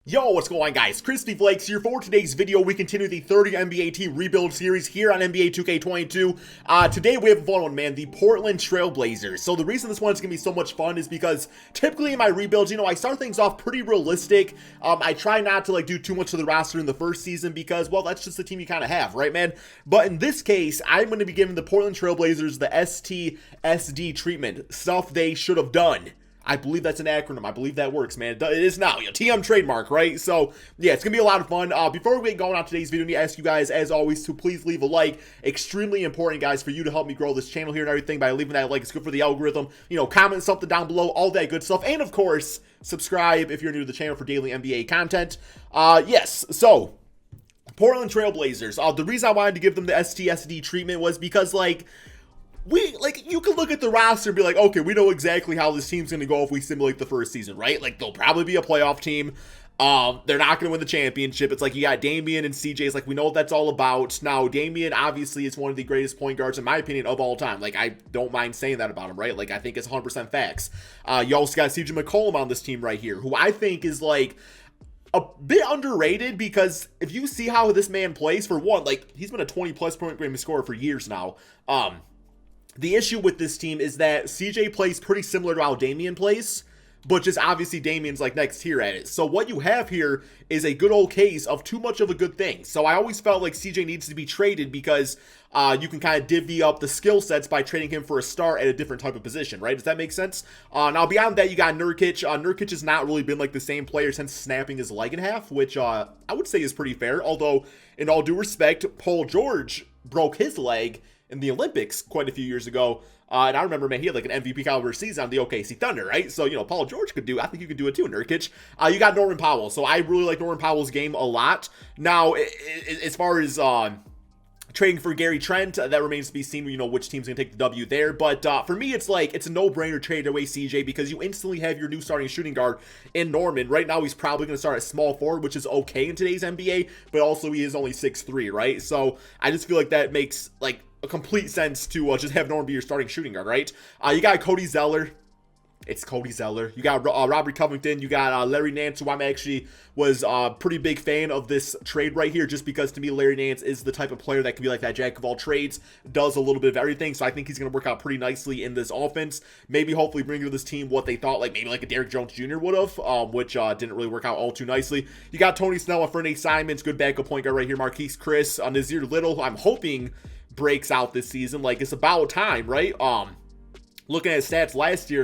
Yo, what's going on, guys? KrispyFlakes here. For today's video, we continue the 30 NBA team rebuild series here on NBA 2K22. Today we have a fun one, man, the Portland Trailblazers. So the reason this one's gonna be so much fun is because typically in my rebuilds, I start things off pretty realistic. I try not to do too much to the roster in the first season because, well, that's just the team you kind of have, right, man? But in this case, I'm going to be giving the Portland Trailblazers the STSD treatment, stuff they should have done. I believe that's an acronym. I believe that works, man. It is now. TM trademark, right? So, yeah, it's going to be a lot of fun. Before we get going on today's video, I need to ask you guys, as always, to please leave a like. Extremely important, guys, for you to help me grow this channel here and everything by leaving that like. It's good for the algorithm. Comment something down below, all that good stuff. And, of course, subscribe if you're new to the channel for daily NBA content. Yes, so Portland Trailblazers. The reason I wanted to give them the STSD treatment was because, you can look at the roster and be like, okay, we know exactly how this team's going to go if we simulate the first season, right? They'll probably be a playoff team. They're not going to win the championship. It's you got Damian and CJ. It's we know what that's all about. Now, Damian obviously is one of the greatest point guards, in my opinion, of all time. I don't mind saying that about him, right? I think it's 100% facts. You also got CJ McCollum on this team right here, who I think is, a bit underrated because if you see how this man plays, for one, he's been a 20-plus point game scorer for years now. The issue with this team is that CJ plays pretty similar to how Damian plays, but just obviously Damian's next tier at it. So what you have here is a good old case of too much of a good thing. So I always felt like CJ needs to be traded because you can kind of divvy up the skill sets by trading him for a star at a different type of position, right? Does that make sense? Now beyond that, you got Nurkic. Nurkic has not really been the same player since snapping his leg in half, which I would say is pretty fair. Although, in all due respect, Paul George broke his leg in the Olympics quite a few years ago. And I remember, man, he had an MVP caliber season on the OKC Thunder, right? So, Paul George could do, I think you could do it too, Nurkic. You got Norman Powell. So I really like Norman Powell's game a lot. Now, as far as trading for Gary Trent, that remains to be seen, which team's going to take the W there. But for me, it's it's a no-brainer trade away CJ because you instantly have your new starting shooting guard in Norman. Right now, he's probably going to start at small forward, which is okay in today's NBA, but also he is only 6'3", right? So I just feel that makes, a complete sense to just have Norman be your starting shooting guard, right? You got Cody Zeller. It's Cody Zeller. You got Robert Covington. You got Larry Nance, who was a pretty big fan of this trade right here, just because to me Larry Nance is the type of player that can be that jack of all trades, does a little bit of everything. So I think he's going to work out pretty nicely in this offense. Maybe hopefully bring to this team what they thought maybe a Derrick Jones Jr. would have, which didn't really work out all too nicely. You got Tony Snell, Fernie Simons, good backup point guard right here. Marquise Chris, Nazir Little, who I'm hoping breaks out this season. It's about time, right? Looking at his stats last year,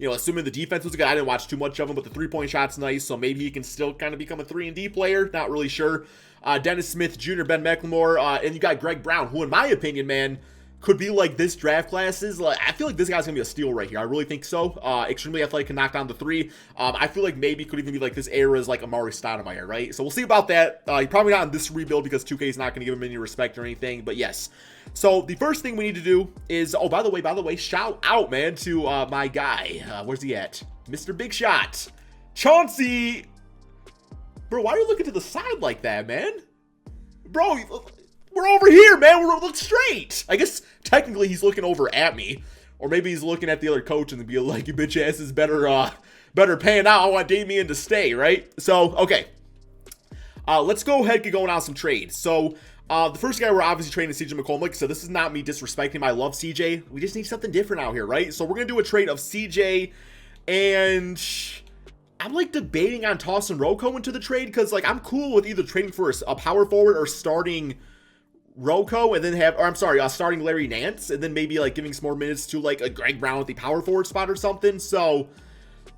assuming the defense was good, I didn't watch too much of him, but the three-point shot's nice, so maybe he can still kind of become a 3-and-D player. Not really sure. Dennis Smith Jr., Ben McLemore, and you got Greg Brown, who, in my opinion, man, could be this draft class's. I feel this guy's gonna be a steal right here. I really think so. Extremely athletic, can knock down the three. I feel maybe could even be this era's Amari Stoudemire, right? So we'll see about that. Probably not in this rebuild because 2K is not gonna give him any respect or anything. But yes. So the first thing we need to do is, by the way, shout out, man, to my guy. Where's he at? Mr. Big Shot, Chauncey. Bro, why are you looking to the side like that, man? Bro, we're over here, man. We're looking straight. I guess technically he's looking over at me, or maybe he's looking at the other coach and be like, "You bitch ass is better paying out. I want Damian to stay," right? So okay, let's go ahead and get going on some trades. So the first guy we're obviously trading is CJ McCollum. Like I said, this is not me disrespecting him. I love CJ. We just need something different out here, right? So we're gonna do a trade of CJ, and I'm debating on tossing Rocco into the trade because I'm cool with either trading for a power forward or starting Rocco and then starting Larry Nance and then maybe giving some more minutes to a Greg Brown at the power forward spot or something. So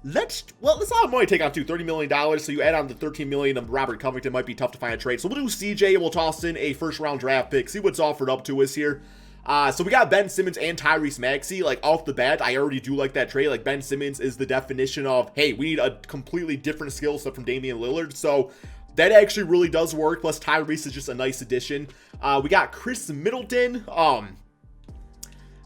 let's not money take on $30 million. So you add on the $13 million of Robert Covington, might be tough to find a trade. So we'll do CJ and we'll toss in a first round draft pick, see what's offered up to us here. So we got Ben Simmons and Tyrese Maxey. Off the bat, I already do like that trade. Ben Simmons is the definition of, hey, we need a completely different skill set from Damian Lillard. So that actually really does work. Plus Tyrese is just a nice addition. We got Chris Middleton.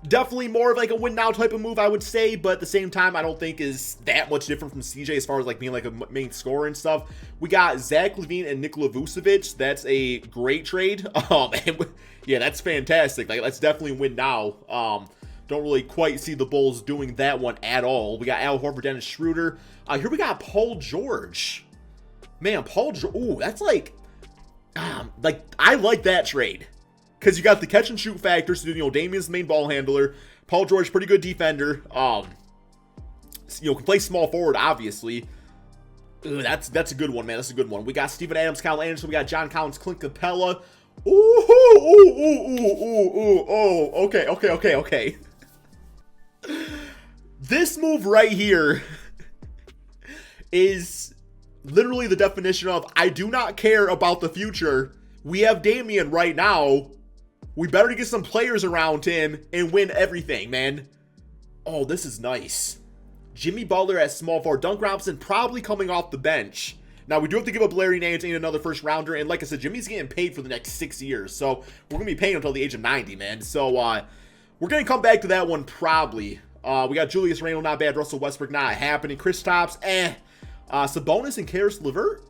Definitely more of a win now type of move, I would say, but at the same time, I don't think is that much different from CJ as far as being a main scorer and stuff. We got Zach LaVine and Nikola Vucevic. That's a great trade. Yeah, that's fantastic. That's definitely win now. Don't really quite see the Bulls doing that one at all. We got Al Horford, Dennis Schroeder. Here we got Paul George. Man, ooh, that's like, I like that trade. Because you got the catch and shoot factor, so, Damian's the main ball handler. Paul George, pretty good defender. Can play small forward, obviously. Ooh, that's a good one, man. That's a good one. We got Steven Adams, Kyle Anderson. We got John Collins, Clint Capella. Okay. This move right here is literally the definition of I do not care about the future. We have Damian right now. We better get some players around him and win everything, man. Oh, this is nice. Jimmy Butler at small forward. Duncan Robinson probably coming off the bench. Now, we do have to give up Larry Nance and another first rounder. And like I said, Jimmy's getting paid for the next 6 years. So we're going to be paying him until the age of 90, man. So we're going to come back to that one probably. We got Julius Randle, not bad. Russell Westbrook, not happening. Kristaps, Sabonis and Karis LeVert.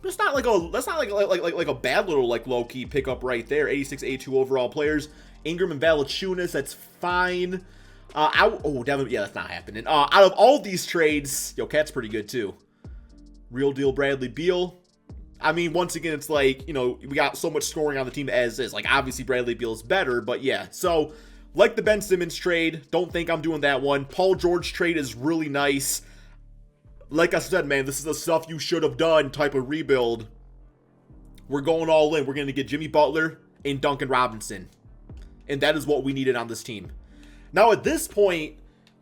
That's not like a bad little low key pickup right there. 86, 82 overall players. Ingram and Valanciunas, that's fine. Devin, yeah, that's not happening. Out of all these trades, Cat's pretty good too. Real deal, Bradley Beal. I mean, once again, it's like, we got so much scoring on the team as is. Like, obviously, Bradley Beal's better, but yeah. So, like the Ben Simmons trade, don't think I'm doing that one. Paul George trade is really nice. Like I said, man, this is the stuff you should have done type of rebuild. We're going all in. We're going to get Jimmy Butler and Duncan Robinson. And that is what we needed on this team. Now, at this point,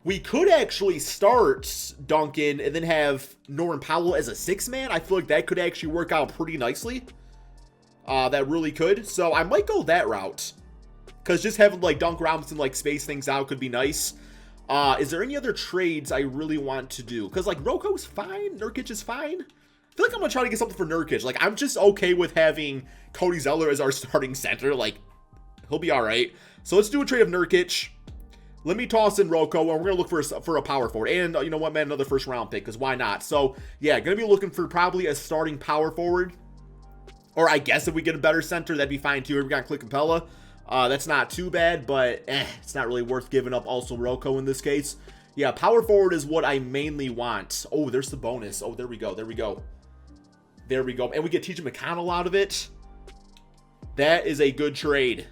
we could actually start Duncan and then have Norman Powell as a 6-man. I feel like that could actually work out pretty nicely. That really could. So I might go that route. Because just having Duncan Robinson space things out could be nice. Is there any other trades I really want to do? Because Roko's fine. Nurkic is fine. I feel like I'm going to try to get something for Nurkic. I'm just okay with having Cody Zeller as our starting center. He'll be all right. So let's do a trade of Nurkic. Let me toss in Roko, and we're going to look for a power forward. And you know what, man? Another first round pick, because why not? So, yeah, going to be looking for probably a starting power forward. Or I guess if we get a better center, that'd be fine too. We got Clint Capella. That's not too bad, but it's not really worth giving up also Roko in this case. Yeah, power forward is what I mainly want. Oh, there's the bonus. Oh, there we go. There we go. And we get TJ McConnell out of it. That is a good trade.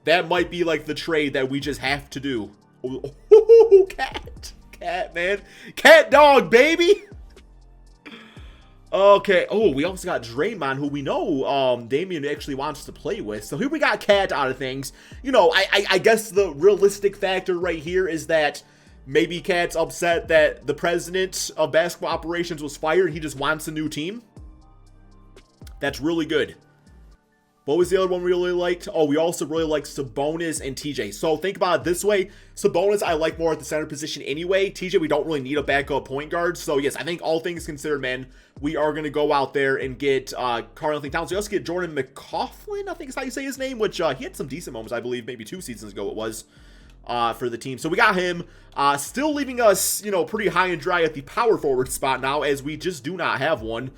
That might be the trade that we just have to do. Oh, cat, man. Cat dog, baby. Okay. Oh, we also got Draymond, who we know Damian actually wants to play with. So here we got Cat out of things. I guess the realistic factor right here is that maybe Cat's upset that the president of basketball operations was fired. He just wants a new team. That's really good. What was the other one we really liked? Oh, we also really liked Sabonis and TJ. So think about it this way. Sabonis, I like more at the center position anyway. TJ, we don't really need a backup point guard. So yes, I think all things considered, man, we are going to go out there and get Karl-Anthony Towns. We also get Jordan McLaughlin, I think is how you say his name, which he had some decent moments, I believe, maybe 2 seasons ago it was for the team. So we got him. Still leaving us, pretty high and dry at the power forward spot now, as we just do not have one.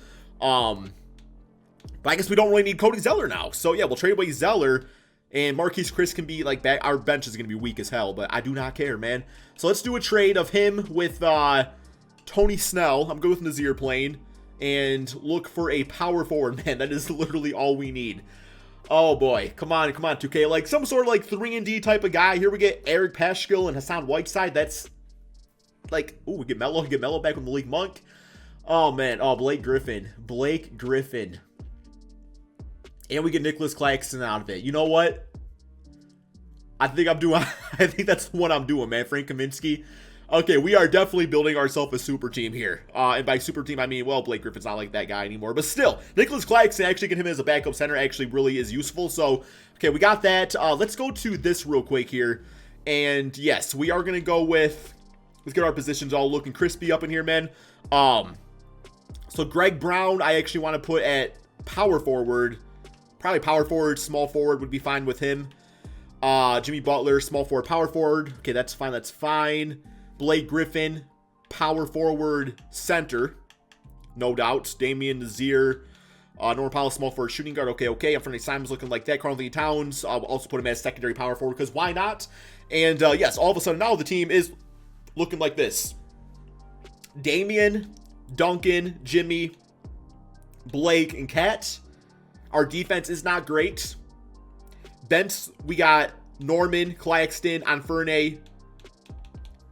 But I guess we don't really need Cody Zeller now. So, yeah, we'll trade away Zeller. And Marquise Chris can be back. Our bench is going to be weak as hell. But I do not care, man. So, let's do a trade of him with Tony Snell. I'm good with Nazir playing. And look for a power forward, man. That is literally all we need. Oh, boy. Come on, 2K. Some sort of 3-and-D type of guy. Here we get Eric Paschal and Hassan Whiteside. That's ooh, we get Melo. Get Melo back with Malik Monk. Oh, man. Oh, Blake Griffin. And we get Nicholas Claxton out of it. You know what? I think that's what I'm doing, man. Frank Kaminsky. Okay, we are definitely building ourselves a super team here. And by super team, I mean, well, Blake Griffin's not like that guy anymore. But still, Nicholas Claxton, actually get him as a backup center actually really is useful. So, okay, we got that. Let's go to this real quick here. And yes, we are going to go with, let's get our positions all looking crispy up in here, man. So Greg Brown, I actually want to put at power forward. Probably power forward, small forward would be fine with him. Jimmy Butler, small forward, power forward. Okay, that's fine. Blake Griffin, power forward, center. No doubt. Damian Nazir, Norman Powell, small forward, shooting guard. Okay. Anthony Simons looking like that. Karl-Anthony Towns, I'll also put him as secondary power forward because why not? And yes, all of a sudden now the team is looking like this. Damian, Duncan, Jimmy, Blake, and Kat. Our defense is not great. Bench, we got Norman, Claxton, Anfernay.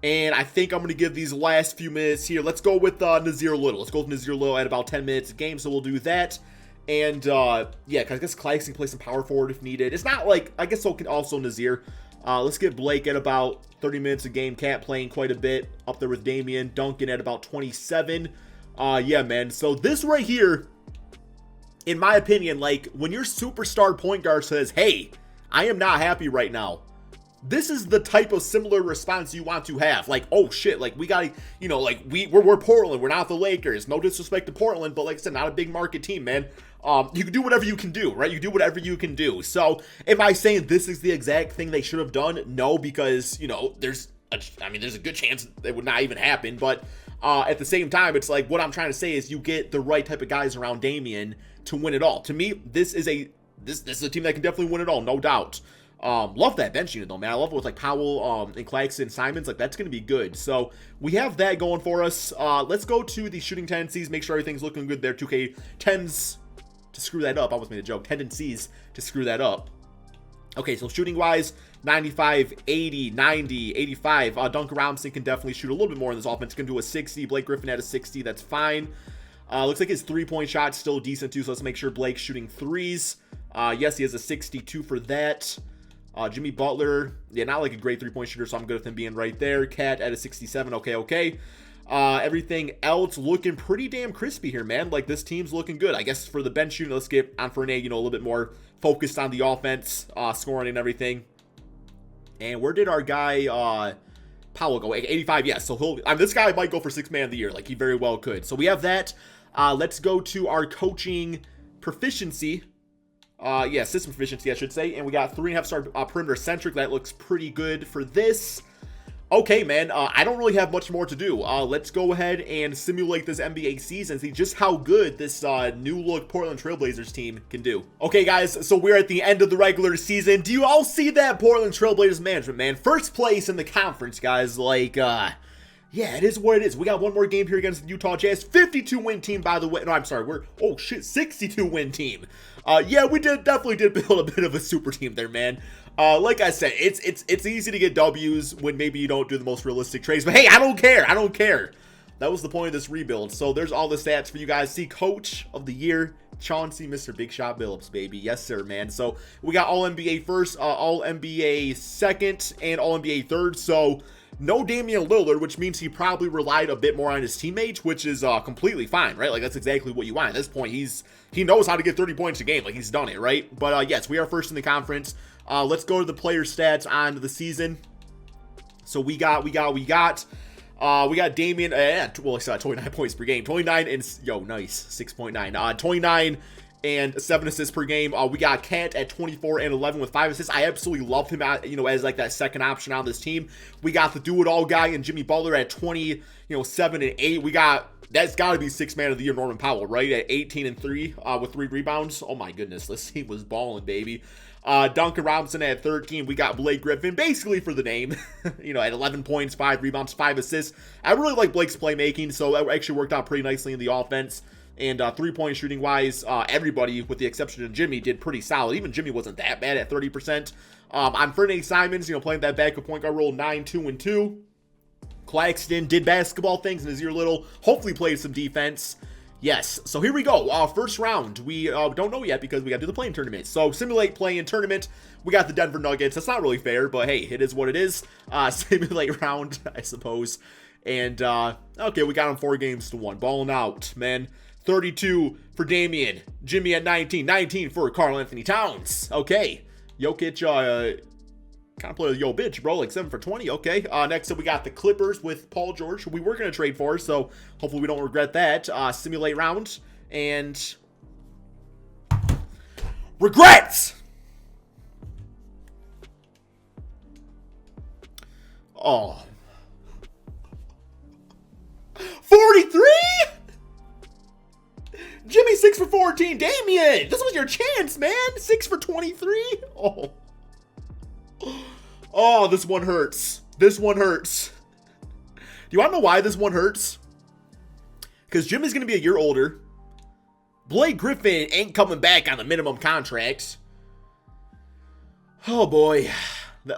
And I think I'm going to give these last few minutes here. Let's go with Nazir Little. Let's go with Nazir Little at about 10 minutes a game, so we'll do that. And, yeah, because I guess Claxton can play some power forward if needed. It's not like, I guess so can also Nazir. Let's get Blake at about 30 minutes a game. Cat playing quite a bit. Up there with Damian. Duncan at about 27. Yeah, man. So this right here, in my opinion, like, when your superstar point guard says, hey, I am not happy right now, this is the type of similar response you want to have. Like, oh shit, like, we got, you know, like, we're Portland, we're not the Lakers. No disrespect to Portland, but like I said, not a big market team, man. You can do whatever you can do, right? You do whatever you can do. So, am I saying this is the exact thing they should have done? No, because, you know, there's a good chance it would not even happen, but at the same time, it's like, what I'm trying to say is you get the right type of guys around Damian to win it all. To me, this is a team that can definitely win it all, no doubt. Love that bench unit though, man. I love it with like Powell, and Claxton, Simons. Like, that's going to be good. So we have that going for us. Let's go to the shooting tendencies. Make sure everything's looking good there. 2K tends to screw that up. I almost made a joke. Tendencies to screw that up. Okay, so shooting wise, 95, 80, 90, 85. Duncan Robinson can definitely shoot a little bit more in this offense. Can do a 60. Blake Griffin at a 60. That's fine. Looks like his three-point shot's still decent too. So let's make sure Blake's shooting threes. Yes, he has a 62 for that. Jimmy Butler, yeah, not like a great three-point shooter, so I'm good with him being right there. Cat at a 67, okay. Everything else looking pretty damn crispy here, man. Like, this team's looking good. I guess for the bench unit, let's get Anfernay, you know, a little bit more focused on the offense, scoring and everything. And where did our guy, Powell go? 85, yes. So this guy might go for 6th man of the year. Like, he very well could. So we have that. Let's go to our coaching proficiency. Yeah, system proficiency, I should say. And we got 3.5-star perimeter centric. That looks pretty good for this. Okay, man, I don't really have much more to do. Let's go ahead and simulate this NBA season, see just how good this new look Portland Trailblazers team can do. Okay, guys, so we're at the end of the regular season. Do you all see that Portland Trailblazers management, man? First place in the conference, guys. Like, yeah, it is what it is. We got one more game here against the Utah Jazz. 52-win team, by the way. No, I'm sorry. 62-win team. Yeah, we definitely did build a bit of a super team there, man. Like I said, it's easy to get W's when maybe you don't do the most realistic trades. But hey, I don't care. That was the point of this rebuild. So there's all the stats for you guys. See, Coach of the Year, Chauncey, Mr. Big Shot Billups, baby. Yes, sir, man. So we got All-NBA first, All-NBA second, and All-NBA third. So no Damian Lillard, which means he probably relied a bit more on his teammates, which is completely fine, right? Like, that's exactly what you want. At this point, he knows how to get 30 points a game. Like, he's done it, right? But yes, we are first in the conference. Let's go to the player stats on the season. So we got Damian, well, I saw 29 points per game, 29 and, nice, 6.9, 29 and 7 assists per game. We got Kent at 24 and 11 with 5 assists. I absolutely love him at, as like that second option on this team. We got the do-it-all guy and Jimmy Butler at 20, 7 and 8. That's got to be 6th man of the year, Norman Powell, right? At 18 and 3 with 3 rebounds. Oh my goodness, this team was balling, baby. Duncan Robinson at 13. We got Blake Griffin, basically for the name, at 11 points, 5 rebounds, 5 assists. I really like Blake's playmaking, so that actually worked out pretty nicely in the offense. And 3-point shooting wise, everybody, with the exception of Jimmy, did pretty solid. Even Jimmy wasn't that bad at 30%. On Fernay Simons, playing that backup point guard role, 9, 2, and 2. Claxton did basketball things in his year little. Hopefully played some defense. Yes, so here we go. First round. We don't know yet because we got to do the play-in tournament. So simulate play-in tournament. We got the Denver Nuggets. That's not really fair, but hey, it is what it is. Simulate round, I suppose. And okay, we got them 4-1. Balling out, man. 32 for Damian. Jimmy at 19. 19 for Karl Anthony Towns. Okay. Jokic, kind of play with yo bitch, bro. Like 7 for 20. Okay. Next up, we got the Clippers with Paul George, who we were going to trade for. So hopefully we don't regret that. Simulate round. And regrets! Oh. 43? Jimmy 6 for 14. Damian, this was your chance, man. 6 for 23. Oh. Oh, this one hurts. This one hurts. Do you want to know why this one hurts? Because Jimmy's going to be a year older. Blake Griffin ain't coming back on the minimum contract. Oh boy.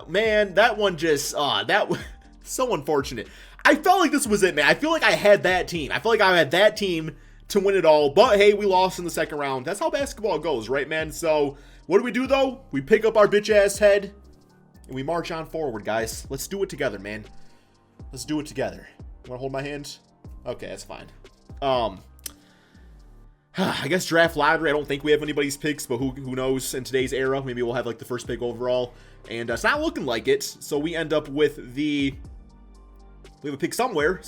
Man, that one just, that was so unfortunate. I felt like this was it, man. I feel like I had that team. I feel like I had that team to win it all. But hey, we lost in the second round. That's how basketball goes, right, man? So what do we do, though? We pick up our bitch-ass head and we march on forward, guys. Let's do it together, man. Let's do it together. You want to hold my hand? Okay, that's fine. I guess draft lottery. I don't think we have anybody's picks, but who knows? In today's era, maybe we'll have like the first pick overall, and it's not looking like it. So we end up with we have a pick somewhere.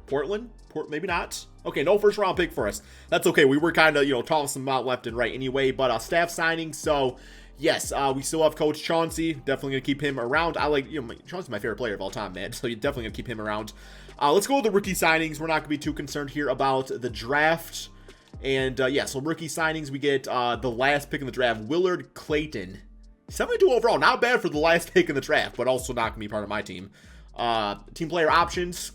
Portland, maybe not. Okay, no first round pick for us. That's okay. We were kind of tossing them out left and right anyway. But staff signing. So yes, we still have Coach Chauncey. Definitely gonna keep him around. I like Chauncey's my favorite player of all time, man. So you're definitely gonna keep him around. Let's go with the rookie signings. We're not gonna be too concerned here about the draft. And yeah, so rookie signings, we get the last pick in the draft, Willard Clayton. 72 overall, not bad for the last pick in the draft, but also not going to be part of my team. Team player options.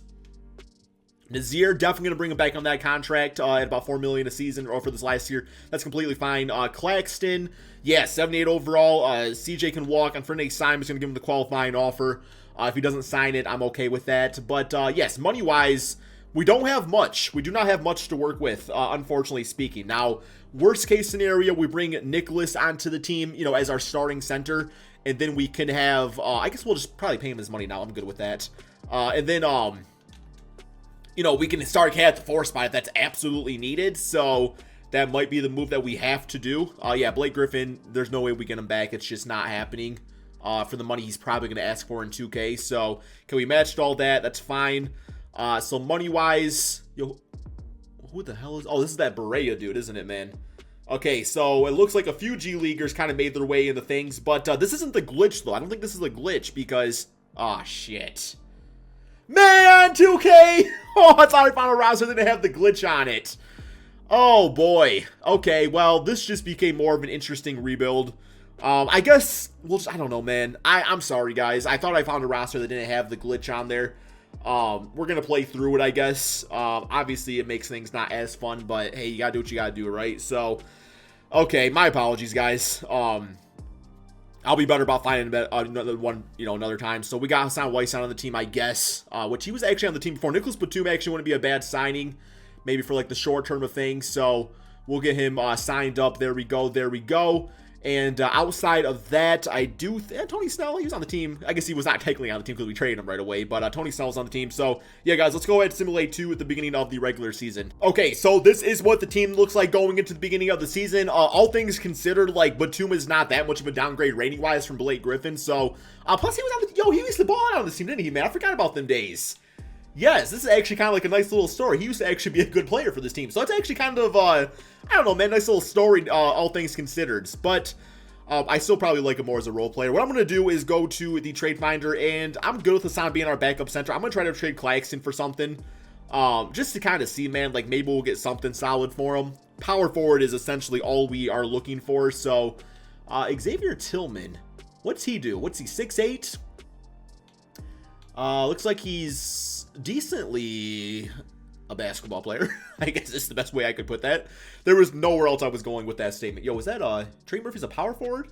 Nazir, definitely going to bring him back on that contract at about $4 million a season, or for this last year. That's completely fine. Claxton, yeah, 78 overall. CJ can walk. And Fernandez Simon's going to give him the qualifying offer. If he doesn't sign it, I'm okay with that. But yes, money-wise, we don't have much. We do not have much to work with, unfortunately speaking. Now, worst case scenario, we bring Nicholas onto the team, as our starting center, and then we can have, I guess we'll just probably pay him his money now. I'm good with that. And then, we can start Cat at the 4 spot if that's absolutely needed. So that might be the move that we have to do. Yeah, Blake Griffin, there's no way we get him back. It's just not happening for the money he's probably going to ask for in 2K. So can we match all that? That's fine. So money-wise, who the hell is... Oh, this is that Berea dude, isn't it, man? Okay, so it looks like a few G-Leaguers kind of made their way into things, but this isn't the glitch, though. I don't think this is a glitch because... Oh, shit. Man, 2K! Oh, I thought I found a roster that didn't have the glitch on it. Oh, boy. Okay, well, this just became more of an interesting rebuild. I guess... Well, I don't know, man. I'm sorry, guys. I thought I found a roster that didn't have the glitch on there. We're gonna play through it, I guess. Obviously it makes things not as fun, but hey, you gotta do what you gotta do, right? So okay, my apologies, guys. I'll be better about finding another one, another time. So we got Hassan Whiteside on the team, I guess, which he was actually on the team before. Nicholas Batum actually wouldn't be a bad signing, maybe for like the short term of things. So we'll get him signed up. There we go. And outside of that, I do... Tony Snell, he was on the team. I guess he was not technically on the team because we traded him right away. But Tony Snell was on the team. So, yeah, guys, let's go ahead and simulate 2 at the beginning of the regular season. Okay, so this is what the team looks like going into the beginning of the season. All things considered, like, Batum is not that much of a downgrade rating-wise from Blake Griffin. So, plus he was on the... Yo, he used to ball out on this team, didn't he, man? I forgot about them days. Yes, this is actually kind of like a nice little story. He used to actually be a good player for this team. So, it's actually kind of, I don't know, man, nice little story, all things considered. But... I still probably like him more as a role player. What I'm going to do is go to the trade finder, and I'm good with Hassan being our backup center. I'm going to try to trade Claxton for something, just to kind of see, man, like maybe we'll get something solid for him. Power forward is essentially all we are looking for. So Xavier Tillman, what's he do? What's he, 6'8"? Looks like he's decently a basketball player. I guess it's the best way I could put that. There was nowhere else I was going with that statement. Yo, was that Trey Murphy's a power forward?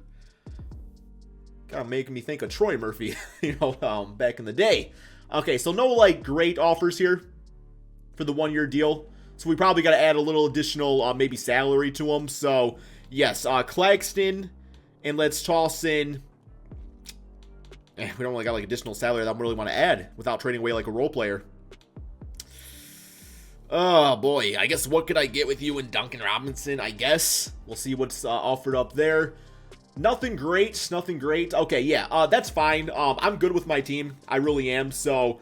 Kind of making me think of Troy Murphy, back in the day. Okay, so no like great offers here for the 1-year deal. So we probably got to add a little additional maybe salary to him. So yes, Claxton, and let's toss in. We don't really got like additional salary that I really want to add without trading away like a role player. Oh, boy. I guess what could I get with you in Duncan Robinson, I guess? We'll see what's offered up there. Nothing great. Okay, yeah, that's fine. I'm good with my team. I really am. So,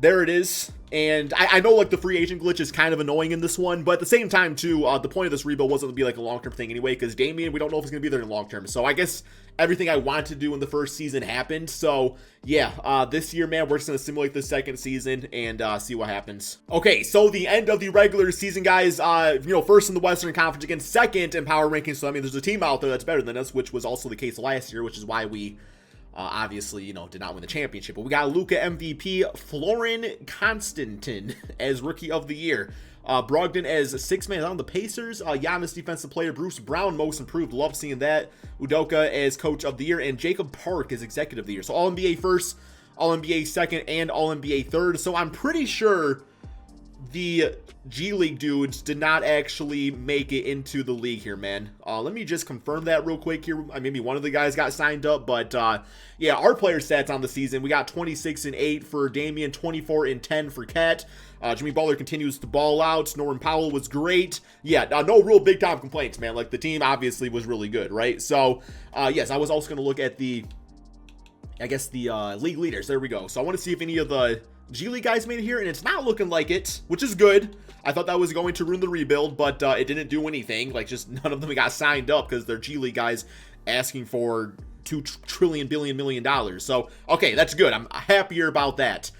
there it is. And I know, like, the free agent glitch is kind of annoying in this one. But at the same time, too, the point of this rebuild wasn't to be, like, a long-term thing anyway. Because Damian, we don't know if he's going to be there in the long term. So, I guess everything I wanted to do in the first season happened. So, yeah, this year, man, we're just going to simulate the second season and see what happens. Okay, so the end of the regular season, guys. First in the Western Conference against second in power rankings. So, I mean, there's a team out there that's better than us, which was also the case last year, which is why we Obviously, you know, did not win the championship. But we got Luka MVP, Florin Constantin as Rookie of the Year. Brogdon as sixth man on the Pacers. Giannis Defensive Player. Bruce Brown Most Improved. Love seeing that. Udoka as Coach of the Year. And Jacob Park as Executive of the Year. So All-NBA first, All-NBA second, and All-NBA third. So I'm pretty sure the G League dudes did not actually make it into the league here, man. Let me just confirm that real quick here. Maybe one of the guys got signed up, but yeah, our player stats on the season, we got 26-8 for Damian, 24-10 for Cat. Jimmy Butler continues to ball out. Norman Powell was great. Yeah, no real big time complaints, man. Like, the team obviously was really good, right? So, yes, I was also going to look at the, I guess, the league leaders. There we go. So I want to see if any of the G League guys made it here, and it's not looking like it, which is good. I thought that was going to ruin the rebuild, but it didn't do anything. Like, just none of them got signed up because they're G League guys asking for $2 billion. So, okay, that's good. I'm happier about that.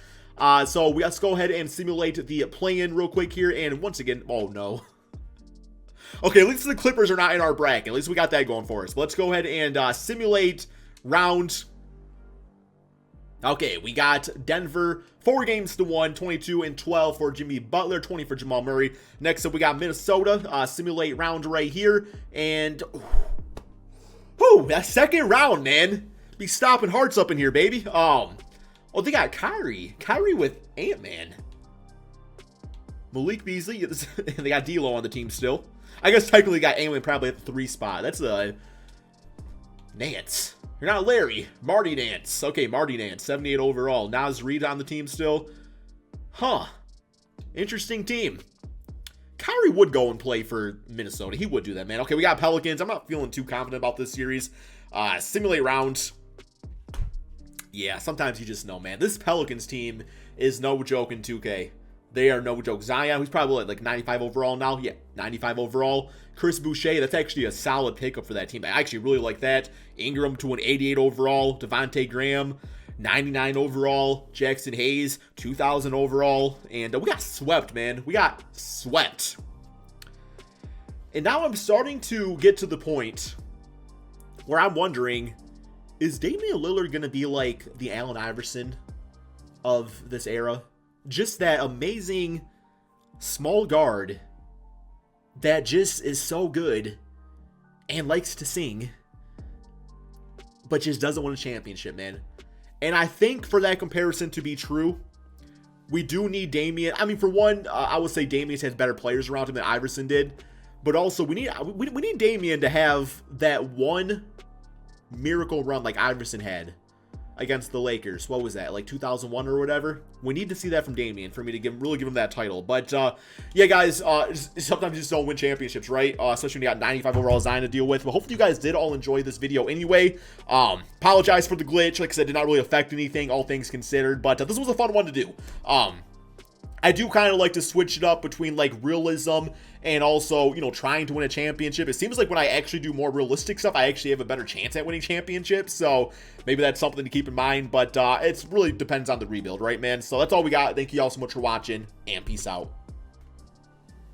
So let's go ahead and simulate the play-in real quick here, and once again, oh no. Okay, at least the Clippers are not in our bracket. At least we got that going for us. But let's go ahead and simulate round. Okay, we got Denver 4-1, 22-12 for Jimmy Butler, 20 for Jamal Murray. Next up, we got Minnesota, simulate round right here, and whew, that second round, man. Be stopping hearts up in here, baby. Oh, they got Kyrie with Ant-Man, Malik Beasley. They got D'Lo on the team still. I guess technically got Ant-Man probably at the 3 spot. That's Nance. You're not Larry. Marty Nance. Okay, Marty Nance. 78 overall. Naz Reid on the team still. Huh. Interesting team. Kyrie would go and play for Minnesota. He would do that, man. Okay, we got Pelicans. I'm not feeling too confident about this series. Simulate round. Yeah, sometimes you just know, man. This Pelicans team is no joke in 2K. They are no joke. Zion, who's probably like 95 overall now. Yeah, 95 overall. Chris Boucher, that's actually a solid pickup for that team. I actually really like that. Ingram to an 88 overall. Devontae Graham, 99 overall. Jackson Hayes, 2,000 overall. And we got swept, man. We got swept. And now I'm starting to get to the point where I'm wondering, is Damian Lillard going to be like the Allen Iverson of this era? Just that amazing small guard that just is so good and likes to sing, but just doesn't win a championship, man. And I think for that comparison to be true, we do need Damian. I mean, for one, I would say Damian has better players around him than Iverson did, but also we need Damian to have that one miracle run like Iverson had against the Lakers. What was that, like 2001 or whatever? We need to see that from Damian for me to really give him that title. But yeah, guys, sometimes you just don't win championships, right? Especially when you got 95 overall Zion to deal with. But hopefully you guys did all enjoy this video anyway. Apologize for the glitch. Like I said, did not really affect anything, all things considered. But this was a fun one to do. I do kind of like to switch it up between like realism and also, you know, trying to win a championship. It seems like when I actually do more realistic stuff, I actually have a better chance at winning championships. So maybe that's something to keep in mind. But it really depends on the rebuild, right, man? So that's all we got. Thank you all so much for watching, and peace out.